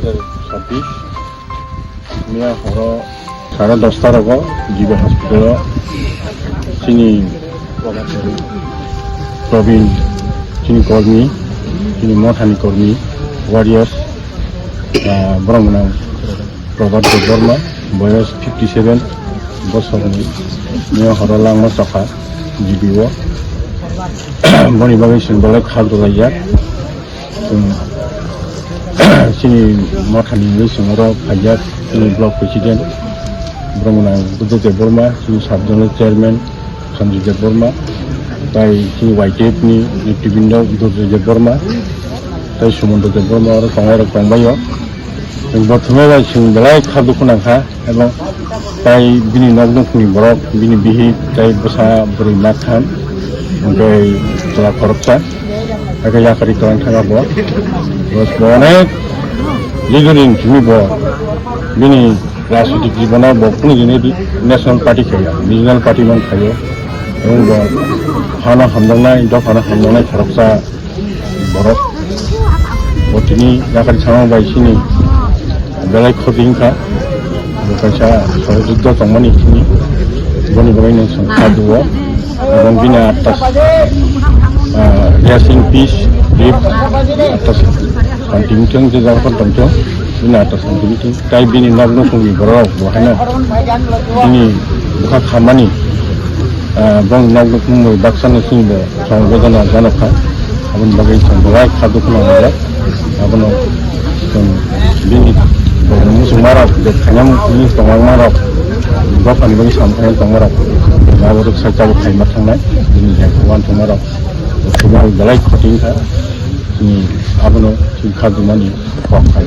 2026 मैया हर 10:30 रगो GB hospital चीनी प्रवीण चीनी कर्मी चीनी मथानी कर्मी वारियर्स ब्रह्मना प्रभात वर्मा बयस 57 बोसोरनि मैया हर लांमा सखा जीबीओ बनी बागै सिंबले खालदो जाया चीनी मथानी सिंगरो फाइया चीनी ब्लक प्रेसिडेंट ब्रह्मना बुद्धदेव वर्मा चीनी सब जनरल चेयरमैन संजय देव वर्मा ताई चीनी वाइटेप नि नेतृबृंद बुद्धदेव वर्मा ताई सुमंत देव वर्मा और संगायरक दंबायो बर्थमे बाय सिंबले खालदो खुनाखा एबं ताई बिनि नगनखनि बरक बिनि बिहि ताई बसा बोरै माथाम ओमफ्राय तला खरबसा आगे याखारि तलां थाङा बो बस अनेक लिगरिन जुमि बो बिनि राजनीतिक जीवनाव बकुनि जिने नेशनल पार्टी खायो रिजनल पार्टी मान खायो एवं बो फाना हामदांनाय दफाना हामदांनाय खरबसा बरक बतिनि याखारि थाङा बायसिनि बेलाय खदिंखा बकायसा सहजुद्ध तंमानि खिनि बनि बागै नों संखा दुआ এবং বিনা আত্মাস রেসিং পিস রিপ আত্মাস শান্তিমিথং যে যাওয়ার দংথং বিনা আত্মাস শান্তিমিথং তাই বিনি নগ্ন সংগি বড় বহায়না বিনি বুখা খামানি বং নগ্ন সংগি বাক্সানো সিংব সংবেদনা জানখা আবন বাগै সংবাय খাদুখনা হলা আবনো বিনি মুসুং মারাক দেখানাম नि तंगां माराक गफानि बागै सामथाय तंगाराक नाबरक साइकाव खायमा थांनाय जोंनि हेडवान थांनाराव समाव बेलाय खटिंखा जोंनि आबनो खाजुमानि खहाय